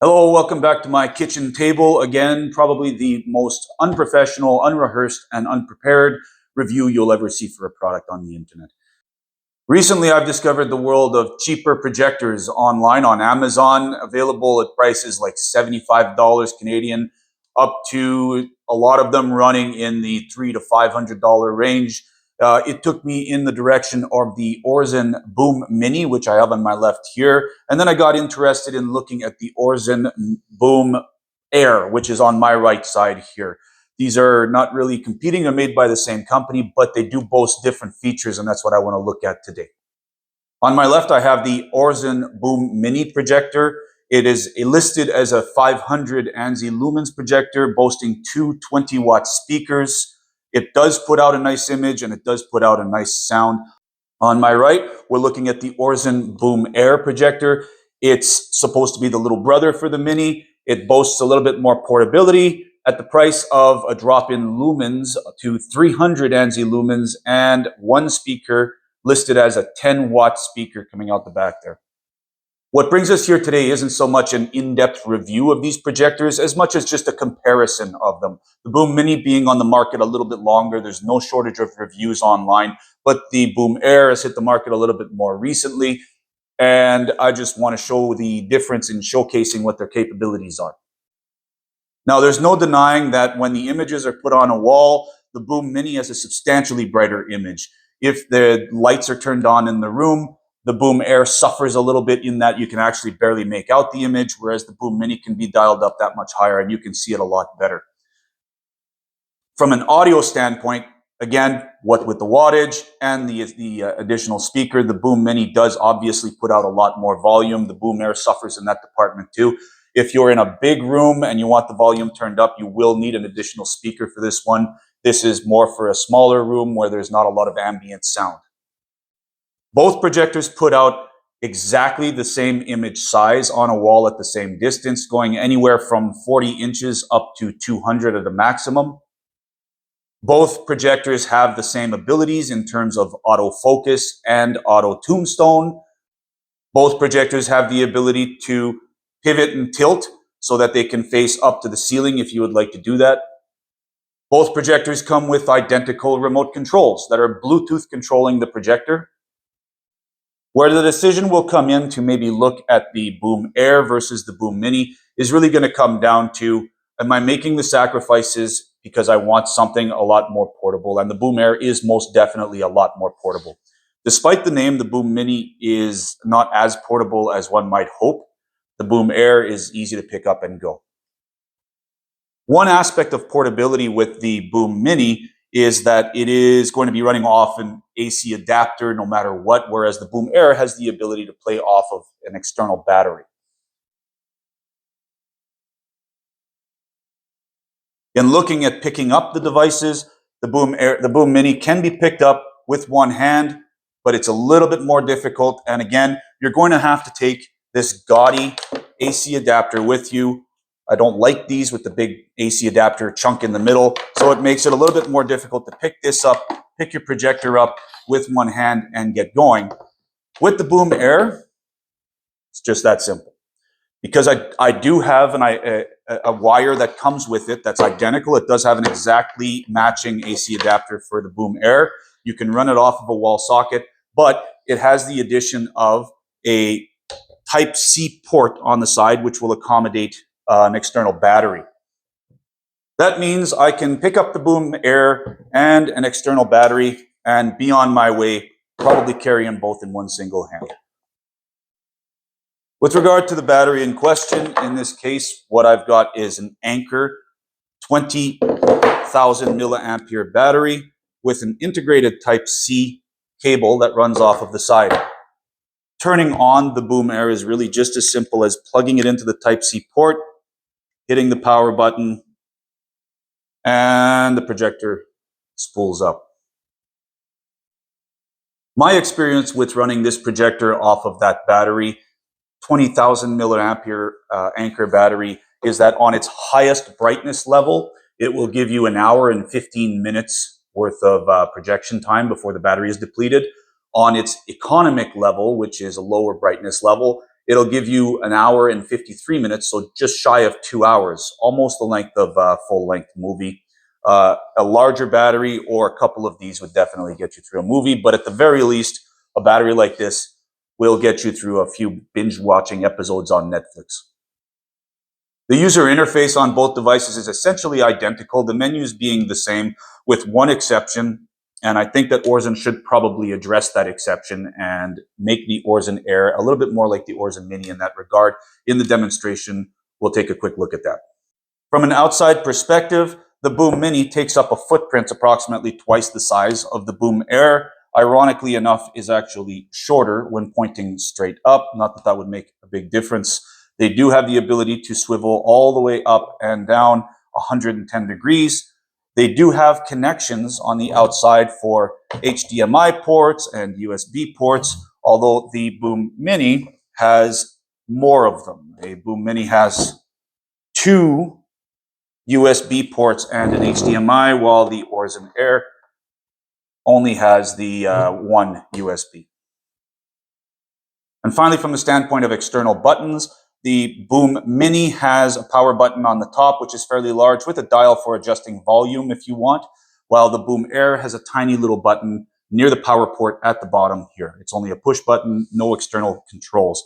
Hello, welcome back to my kitchen table. Again, probably the most unprofessional, unrehearsed, and unprepared review you'll ever see for a product on the internet. Recently, I've discovered the world of cheaper projectors online on Amazon, available at prices like $75 Canadian, up to a lot of them running in the $300 to $500 range. It took me in the direction of the Aurzen Boom Mini, which I have on my left here. And then I got interested in looking at the Aurzen Boom Air, which is on my right side here. These are not really competing. They're made by the same company, but they do boast different features, and that's what I want to look at today. On my left, I have the Aurzen Boom Mini projector. It is listed as a 500 ANSI lumens projector, boasting two 20-watt speakers. It does put out a nice image, and it does put out a nice sound. On my right, we're looking at the Aurzen Boom Air projector. It's supposed to be the little brother for the Mini. It boasts a little bit more portability at the price of a drop in lumens to 300 ANSI lumens and one speaker listed as a 10-watt speaker coming out the back there. What brings us here today isn't so much an in-depth review of these projectors as much as just a comparison of them. The Boom Mini being on the market a little bit longer, there's no shortage of reviews online, but the Boom Air has hit the market a little bit more recently, and I just want to show the difference in showcasing what their capabilities are. Now, there's no denying that when the images are put on a wall, the Boom Mini has a substantially brighter image. If the lights are turned on in the room, the Boom Air suffers a little bit in that you can actually barely make out the image, whereas the Boom Mini can be dialed up that much higher and you can see it a lot better. From an audio standpoint, again, what with the wattage and the additional speaker, the Boom Mini does obviously put out a lot more volume. The Boom Air suffers in that department too. If you're in a big room and you want the volume turned up, you will need an additional speaker for this one. This is more for a smaller room where there's not a lot of ambient sound. Both projectors put out exactly the same image size on a wall at the same distance, going anywhere from 40 inches up to 200 at a maximum. Both projectors have the same abilities in terms of autofocus and auto tombstone. Both projectors have the ability to pivot and tilt so that they can face up to the ceiling if you would like to do that. Both projectors come with identical remote controls that are Bluetooth controlling the projector. Where the decision will come in to maybe look at the Boom Air versus the Boom Mini is really going to come down to, am I making the sacrifices because I want something a lot more portable? And the Boom Air is most definitely a lot more portable. Despite the name, the Boom Mini is not as portable as one might hope. The Boom Air is easy to pick up and go. One aspect of portability with the Boom Mini is that it is going to be running off an AC adapter no matter what, whereas the Boom Air has the ability to play off of an external battery. In looking at picking up the devices, the Boom Mini can be picked up with one hand, but it's a little bit more difficult. And again, you're going to have to take this gaudy AC adapter with you. I don't like these with the big AC adapter chunk in the middle, so it makes it a little bit more difficult to pick this up, pick your projector up with one hand and get going. With the Boom Air, it's just that simple. Because I do have a wire that comes with it that's identical. It does have an exactly matching AC adapter for the Boom Air. You can run it off of a wall socket, but it has the addition of a Type-C port on the side, which will accommodate an external battery. That means I can pick up the Boom Air and an external battery and be on my way, probably carrying both in one single hand. With regard to the battery in question, in this case, what I've got is an Anker 20,000 milliampere battery with an integrated Type-C cable that runs off of the side. Turning on the Boom Air is really just as simple as plugging it into the Type-C port, hitting the power button, and the projector spools up. My experience with running this projector off of that battery, 20,000 milliampere Anker battery, is that on its highest brightness level, it will give you an hour and 15 minutes worth of projection time before the battery is depleted. On its economic level, which is a lower brightness level, it'll give you an hour and 53 minutes, so just shy of 2 hours, almost the length of a full-length movie. A larger battery or a couple of these would definitely get you through a movie, but at the very least, a battery like this will get you through a few binge-watching episodes on Netflix. The user interface on both devices is essentially identical, the menus being the same, with one exception, and I think that Aurzen should probably address that exception and make the Aurzen Air a little bit more like the Aurzen Mini in that regard. In the demonstration, we'll take a quick look at that. From an outside perspective, the Boom Mini takes up a footprint approximately twice the size of the Boom Air. Ironically enough, is actually shorter when pointing straight up. Not that that would make a big difference. They do have the ability to swivel all the way up and down 110 degrees. They do have connections on the outside for HDMI ports and USB ports, although the Boom Mini has more of them. A Boom Mini has 2 USB ports and an HDMI, while the Aurzen Air only has the one USB. And finally, from the standpoint of external buttons, the Boom Mini has a power button on the top, which is fairly large, with a dial for adjusting volume if you want, while the Boom Air has a tiny little button near the power port at the bottom here. It's only a push button, no external controls.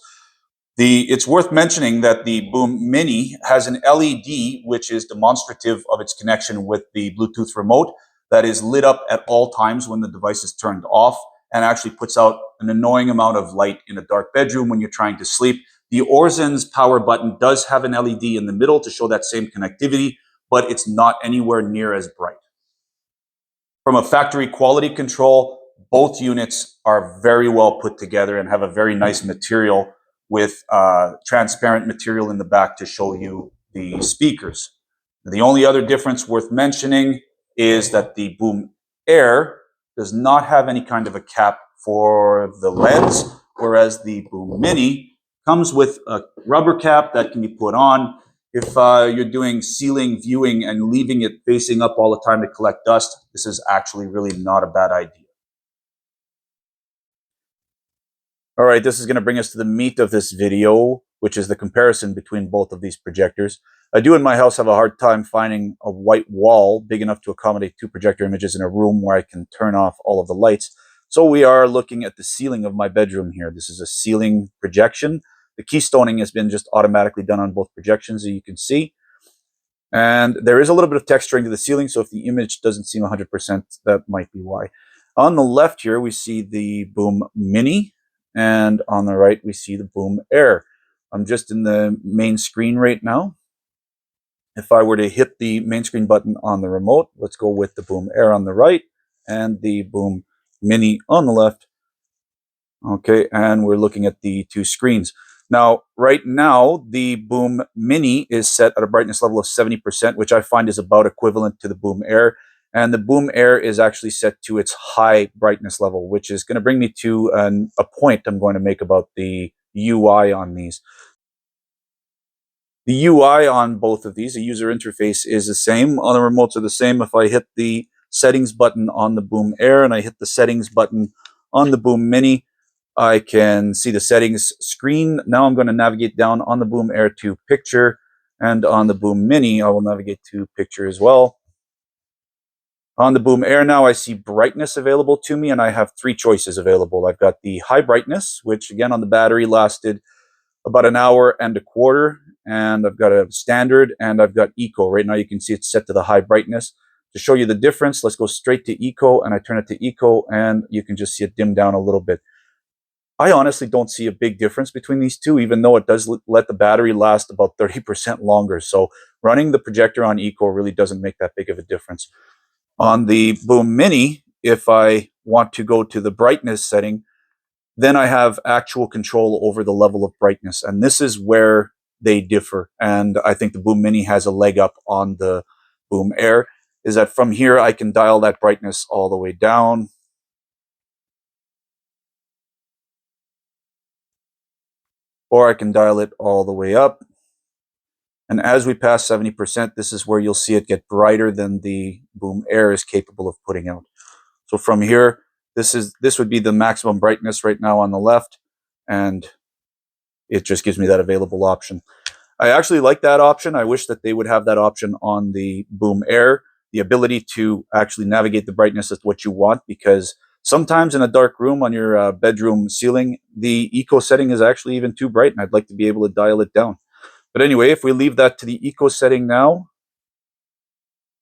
It's worth mentioning that the Boom Mini has an LED, which is demonstrative of its connection with the Bluetooth remote, that is lit up at all times when the device is turned off, and actually puts out an annoying amount of light in a dark bedroom when you're trying to sleep. The Aurzen's power button does have an LED in the middle to show that same connectivity, but it's not anywhere near as bright. From a factory quality control, both units are very well put together and have a very nice material with transparent material in the back to show you the speakers. The only other difference worth mentioning is that the Boom Air does not have any kind of a cap for the lens, whereas the Boom Mini comes with a rubber cap that can be put on. If you're doing ceiling viewing and leaving it facing up all the time to collect dust, this is actually really not a bad idea. All right, this is going to bring us to the meat of this video, which is the comparison between both of these projectors. I do in my house have a hard time finding a white wall big enough to accommodate 2 projector images in a room where I can turn off all of the lights. So we are looking at the ceiling of my bedroom here. This is a ceiling projection. The keystoning has been just automatically done on both projections, as you can see. And there is a little bit of texturing to the ceiling, so if the image doesn't seem 100%, that might be why. On the left here, we see the Boom Mini, and on the right, we see the Boom Air. I'm just in the main screen right now. If I were to hit the main screen button on the remote, let's go with the Boom Air on the right and the Boom Mini on the left. Okay, and we're looking at the 2 screens. Now, right now, the Boom Mini is set at a brightness level of 70%, which I find is about equivalent to the Boom Air. And the Boom Air is actually set to its high brightness level, which is going to bring me to a point I'm going to make about the UI on these. The UI on both of these, the user interface, is the same. On the remotes are the same. If I hit the settings button on the Boom Air and I hit the settings button on the Boom Mini, I can see the settings screen. Now I'm going to navigate down on the Boom Air to picture, and on the Boom Mini, I will navigate to picture as well. On the Boom Air now, I see brightness available to me, and I have 3 choices available. I've got the high brightness, which again on the battery lasted about an hour and a quarter, and I've got a standard, and I've got eco. Right now you can see it's set to the high brightness. To show you the difference, let's go straight to eco, and I turn it to eco, and you can just see it dim down a little bit. I honestly don't see a big difference between these two, even though it does let the battery last about 30% longer. So running the projector on eco really doesn't make that big of a difference. On the Boom Mini, if I want to go to the brightness setting, then I have actual control over the level of brightness. And this is where they differ. And I think the Boom Mini has a leg up on the Boom Air, is that from here I can dial that brightness all the way down. Or I can dial it all the way up. And as we pass 70%, this is where you'll see it get brighter than the Boom Air is capable of putting out. So from here, this would be the maximum brightness right now on the left, and it just gives me that available option. I actually like that option. I wish that they would have that option on the Boom Air, the ability to actually navigate the brightness as what you want, because sometimes in a dark room on your bedroom ceiling, the eco setting is actually even too bright, and I'd like to be able to dial it down. But anyway, if we leave that to the eco setting now,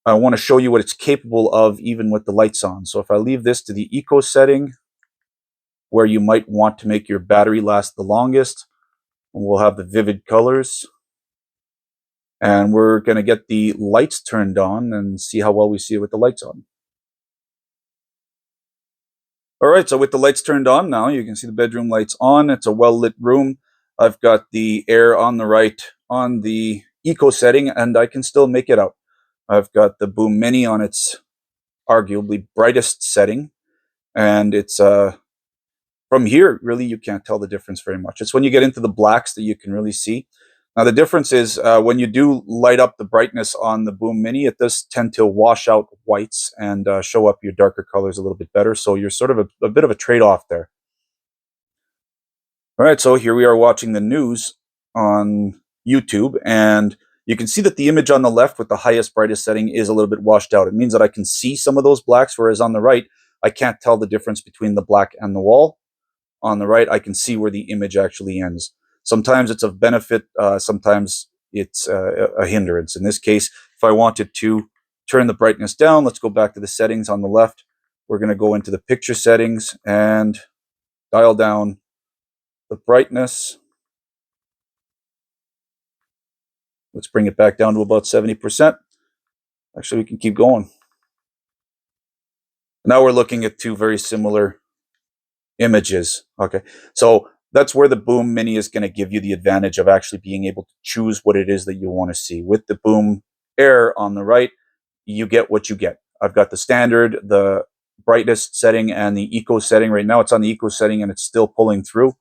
I want to show you what it's capable of even with the lights on. So if I leave this to the eco setting, where you might want to make your battery last the longest, we'll have the vivid colors. And we're going to get the lights turned on and see how well we see it with the lights on. All right, so with the lights turned on now, you can see the bedroom lights on. It's a well-lit room. I've got the air on the right on the eco setting, and I can still make it out. I've got the Boom Mini on its arguably brightest setting, and it's from here, really, you can't tell the difference very much. It's when you get into the blacks that you can really see. Now, the difference is when you do light up the brightness on the Boom Mini, it does tend to wash out whites and show up your darker colors a little bit better. So you're sort of a bit of a trade-off there. All right, so here we are watching the news on YouTube, and you can see that the image on the left with the highest, brightest setting is a little bit washed out. It means that I can see some of those blacks, whereas on the right, I can't tell the difference between the black and the wall. On the right, I can see where the image actually ends. Sometimes it's of benefit, sometimes it's a hindrance. In this case, if I wanted to turn the brightness down, let's go back to the settings on the left. We're going to go into the picture settings and dial down the brightness. Let's bring it back down to about 70%. Actually, we can keep going. Now we're looking at two very similar images. Okay, so that's where the Boom Mini is going to give you the advantage of actually being able to choose what it is that you want to see. With the Boom Air on the right, you get what you get. I've got the standard, the brightest setting, and the eco setting. Right now it's on the eco setting and it's still pulling through.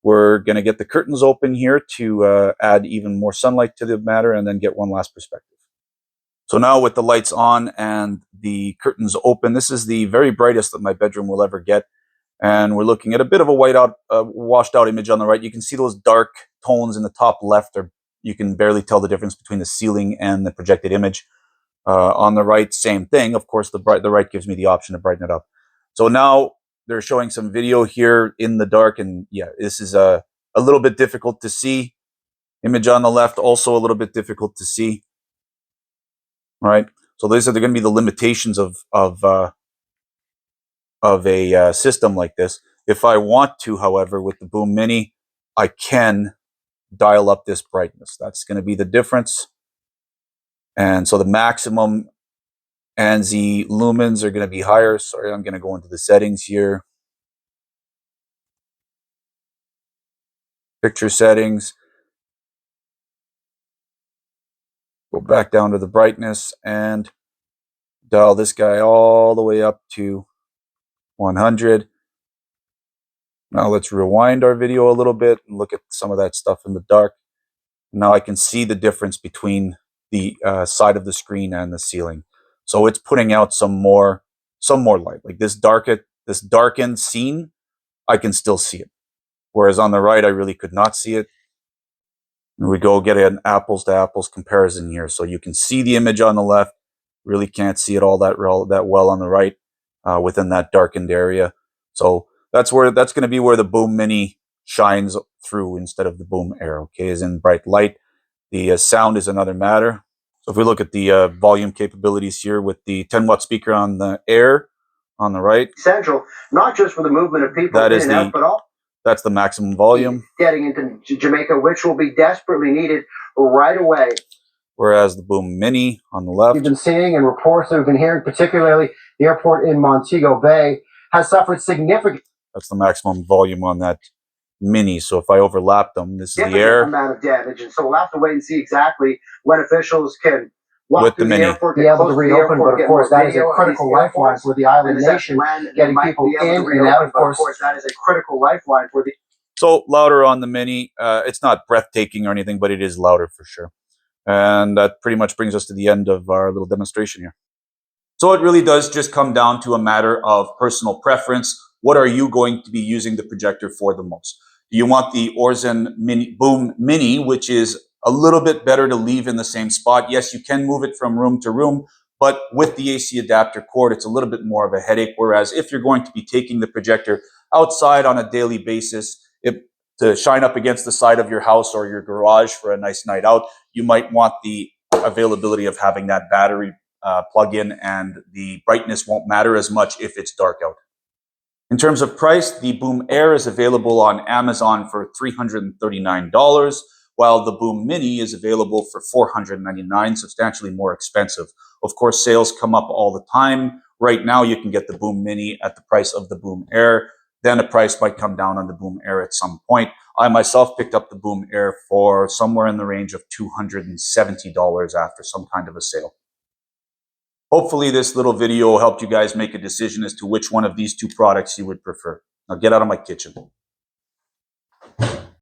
We're going to get the curtains open here to add even more sunlight to the matter, and then get one last perspective. So now with the lights on and the curtains open, this is the very brightest that my bedroom will ever get. And we're looking at a bit of a washed out image on the right. You can see those dark tones in the top left, or you can barely tell the difference between the ceiling and the projected image. On the right, same thing. Of course, the right gives me the option to brighten it up. So now they're showing some video here in the dark, and yeah, this is a little bit difficult to see. Image on the left, also a little bit difficult to see. Right. So these are going to be the limitations of a system like this. If I want to, however, with the Boom Mini, I can dial up this brightness. That's going to be the difference. And so the maximum and the lumens are going to be higher. Sorry, I'm going to go into the settings here. Picture settings. Go back down to the brightness and dial this guy all the way up to 100. Now let's rewind our video a little bit and look at some of that stuff in the dark. Now I can see the difference between the side of the screen and the ceiling. So it's putting out some more light. Like this darkened scene, I can still see it. Whereas on the right, I really could not see it. And we go get an apples to apples comparison here. So you can see the image on the left, really can't see it all that well on the right within that darkened area. So that's going to be where the Boom Mini shines through instead of the Boom Air. Okay, is in bright light. The sound is another matter. So if we look at the volume capabilities here with the 10-watt speaker on the Air on the right, essential not just for the movement of people in and out, but all. That's the maximum volume. Getting into Jamaica, which will be desperately needed right away. Whereas the Boom Mini on the left, we've been seeing and reports that we've been hearing, particularly the airport in Montego Bay, has suffered significant. That's the maximum volume on that Mini. So if I overlap them, this is the Air. Amount of damage, and so we'll have to wait and see exactly when officials can walk through the airport, be able to reopen. But of course, that is a critical lifeline for the island nation, getting people in and out. Of course, that is a critical lifeline for the. So louder on the Mini. It's not breathtaking or anything, but it is louder for sure. And that pretty much brings us to the end of our little demonstration here. So it really does just come down to a matter of personal preference. What are you going to be using the projector for the most? You want the Aurzen Boom Mini, which is a little bit better to leave in the same spot. Yes, you can move it from room to room, but with the AC adapter cord, it's a little bit more of a headache. Whereas if you're going to be taking the projector outside on a daily basis, to shine up against the side of your house or your garage for a nice night out, you might want the availability of having that battery plug in, and the brightness won't matter as much if it's dark out. In terms of price, the Boom Air is available on Amazon for $339, while the Boom Mini is available for $499, substantially more expensive. Of course, sales come up all the time. Right now, you can get the Boom Mini at the price of the Boom Air. Then the price might come down on the Boom Air at some point. I myself picked up the Boom Air for somewhere in the range of $270 after some kind of a sale. Hopefully this little video helped you guys make a decision as to which one of these two products you would prefer. Now get out of my kitchen.